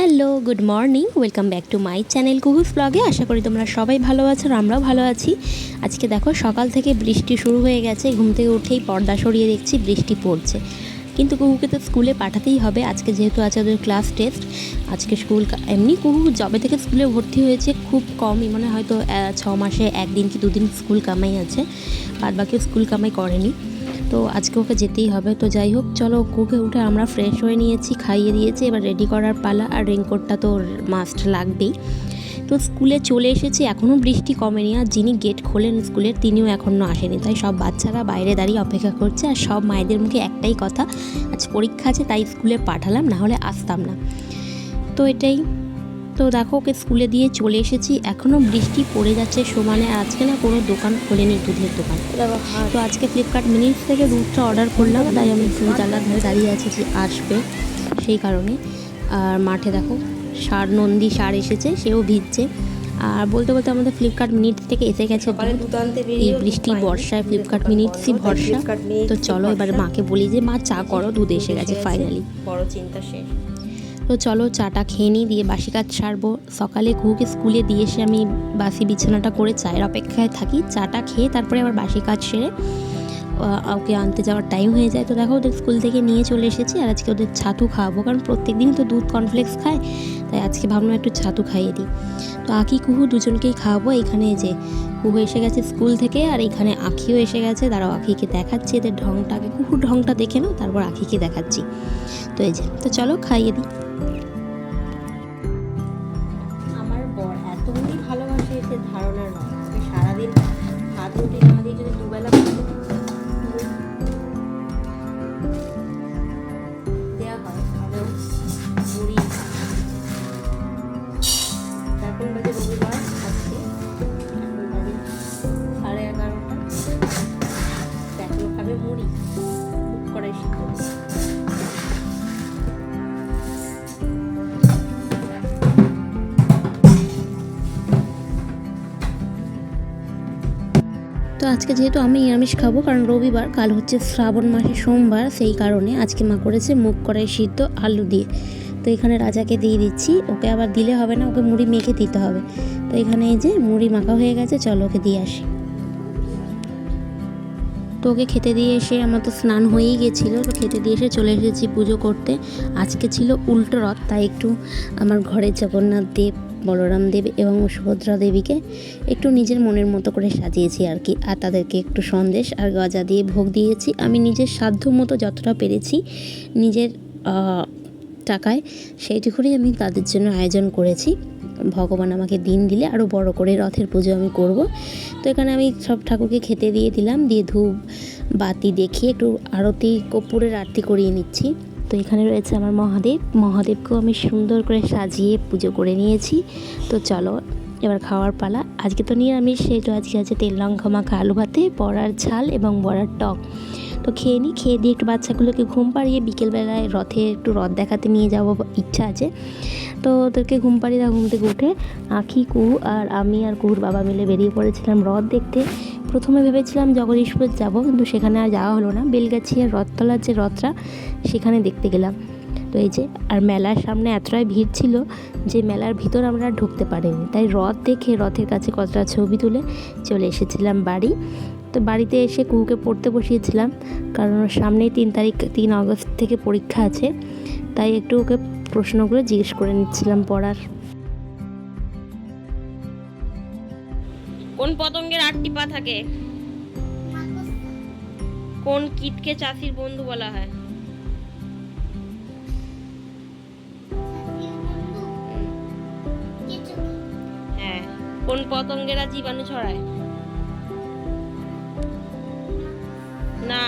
Hello, good morning, welcome back to my channel Kuhu's ব্লগে। আশা করি তোমরা সবাই ভালো আছো আর আমরাও ভালো আছি। আজকে দেখো সকাল থেকে বৃষ্টি শুরু হয়ে গেছে। ঘুম থেকে উঠেই পর্দা সরিয়ে দেখছি বৃষ্টি পড়ছে, কিন্তু কুহুকে তো স্কুলে পাঠাতেই হবে। আজকে যেহেতু আছে ওদের ক্লাস টেস্ট, আজকে স্কুল এমনি কুহু যবে থেকে স্কুলে ভর্তি হয়েছে খুব কমই, মানে হয়তো 6 মাসে একদিন কি দুদিন স্কুল কামাই আছে, বাদ বাকি স্কুল কামাই করেনি। তো আজকে ওকে যেতেই হবে। তো যাই হোক, চলো কুকে উঠে আমরা ফ্রেশ হয়ে নিয়েছি, খাইয়ে দিয়েছি, এবার রেডি করার পালা। আর রেইনকোটটা তো মাস্ট লাগবেই। তো স্কুলে চলে এসেছি, এখনও বৃষ্টি কমেনি। আর যিনি গেট খোলেন স্কুলের তিনিও এখনও আসেনি, তাই সব বাচ্চারা বাইরে দাঁড়িয়ে অপেক্ষা করছে। আর সব মায়েদের মুখে একটাই কথা, আজ পরীক্ষা আছে তাই স্কুলে পাঠালাম, না হলে আসতাম না। তো এটাই। তো দেখো ওকে স্কুলে দিয়ে চলে এসেছি, এখনও বৃষ্টি পড়ে যাচ্ছে সমানে। আর আজকে না কোনো দোকান খোলেনি, দুধের দোকান। তো আজকে ফ্লিপকার্ট মিনিটস থেকে দুধটা অর্ডার করলাম, তাই আমি জানলার ধারে দাঁড়িয়ে আছি যে আসবে, সেই কারণে। আর মাঠে দেখো নন্দী সার এসেছে, সেও ভিজছে। আর বলতে বলতে আমাদের ফ্লিপকার্ট মিনিটস থেকে এসে গেছে এই বৃষ্টি বর্ষায় ফ্লিপকার্ট মিনিটসই ভরসা। তো চলো এবার মাকে বলি যে মা চা করো, দুধ এসে গেছে ফাইনালি। বড় চিন্তা শেষ। তো চলো চাটা খেয়ে নিই, দিয়ে বাসি কাজ সারবো। সকালে কুহুকে স্কুলে দিয়ে এসে আমি বাসি বিছানাটা করে চায়ের অপেক্ষায় থাকি। চাটা খেয়ে তারপরে আবার বাসি কাজ সেরে ওকে আনতে যাওয়ার টাইম হয়ে যায়। তো দেখো ওদের স্কুল থেকে নিয়ে চলে এসেছি। আর আজকে ওদের ছাতু খাওয়াবো, কারণ প্রত্যেক দিন তো দুধ কর্নফ্লেক্স খায়, তাই আজকে ভাবলাম একটু ছাতু খাইয়ে দিই। তো আঁকি কুহু দুজনকেই খাওয়াবো। এখানে যে কুহু এসে গেছে স্কুল থেকে, আর এখানে আঁখিও এসে গেছে। দাঁড়াও আঁখিকে দেখাচ্ছি এদের ঢংটাকে, কুহুর ঢংটা দেখে নাও, তারপর আঁখিকে দেখাচ্ছি। তো এই যে, তো চলো খাইয়ে দিই। আমার বর এতই ভালোবাসে, এতে ধারণা নয়। আজকে সারাদিন ভাত রুটি না দিয়ে যদি দুবেলা দেওয়া হয় তাহলে মুড়ি। এখন বাজে রবিবার, আজকে এখন বাজে 11:30। দেখলো খাবে মুড়ি বুক করে সিদ্ধ। তো আজকে যেহেতু আমি নিরামিষ খাবো, কারণ রবিবার, কাল হচ্ছে শ্রাবণ মাসের সোমবার, সেই কারণে আজকে মা করেছে মুগ কড়াই সিদ্ধ আলু দিয়ে। তো এখানে রাজাকে দিয়ে দিচ্ছি, ওকে আবার দিলে হবে না, ওকে মুড়ি মেখে দিতে হবে। তো এখানে এই যে মুড়ি মাখা হয়ে গেছে, চলো ওকে দিয়ে আসি। তো ওকে খেতে দিয়ে এসে আমার তো স্নান হয়েই গেছিলো, তো খেতে দিয়ে এসে চলে এসেছি পুজো করতে। আজকে ছিল উল্টো রথ, তাই একটু আমার ঘরে জগন্নাথ দেব, বলরাম দেব এবং সুভদ্রা দেবীকে একটু নিজের মনের মতো করে সাজিয়েছি আর কি। আর তাদেরকে একটু সন্দেশ আর গজা দিয়ে ভোগ দিয়েছি। আমি নিজের সাধ্য মতো যতটা পেরেছি নিজের টাকায়, সেইটুকুনি আমি তাদের জন্য আয়োজন করেছি। ভগবান আমাকে দিন দিলে আরও বড় করে রথের পুজো আমি করব। তো এখানে আমি সব ঠাকুরকে খেতে দিয়ে দিলাম, দিয়ে ধূপ বাতি দেখিয়ে একটু আরতি, কর্পূরের আরতি করিয়ে নিচ্ছি। তো এখানে রয়েছে আমার মহাদেবকেও আমি সুন্দর করে সাজিয়ে পুজো করে নিয়েছি। তো চলো এবার খাওয়ার পালা। আজকে তো নিরামিষ, সেটা আজকে আছে তেল লঙ্কা মাখা আলু ভাতে, বড়ার ঝাল এবং বড়ার টক। তো খেয়ে নিই, খেয়ে দিয়ে একটু বাচ্চাগুলোকে ঘুম পাড়িয়ে বিকেলবেলায় একটু রথ দেখাতে নিয়ে যাবো ইচ্ছা আছে। তো ওদেরকে ঘুম পাড়িয়ে ঘুম থেকে উঠে আঁখি, কুহু আর আমি আর কুহুর বাবা মিলে বেরিয়ে পড়েছিলাম রথ দেখতে। প্রথমে ভেবেছিলাম জগদীশপুর যাব, কিন্তু সেখানে আর যাওয়া হলো না। বেলগাছিয়ার রথতলার যে রথটা, সেখানে দেখতে গেলাম। তো এই যে, আর মেলার সামনে এতটাই ভিড় ছিল যে মেলার ভিতর আমরা ঢুকতে পারিনি, তাই রথ দেখে রথের কাছে কতটা ছবি তুলে চলে এসেছিলাম বাড়ি। তো বাড়িতে এসে কুহুকে পড়তে বসিয়েছিলাম, কারণ সামনেই 3 আগস্ট থেকে পরীক্ষা আছে, তাই একটু ওকে প্রশ্নগুলো জিজ্ঞেস করে নিচ্ছিলাম পড়ার। কোন পতঙ্গের 8টি পা থাকে? কোন কীটকে চাষির বন্ধু বলা হয়? হ্যাঁ। কোন পতঙ্গেরা জীবাণু ছড়ায়? না।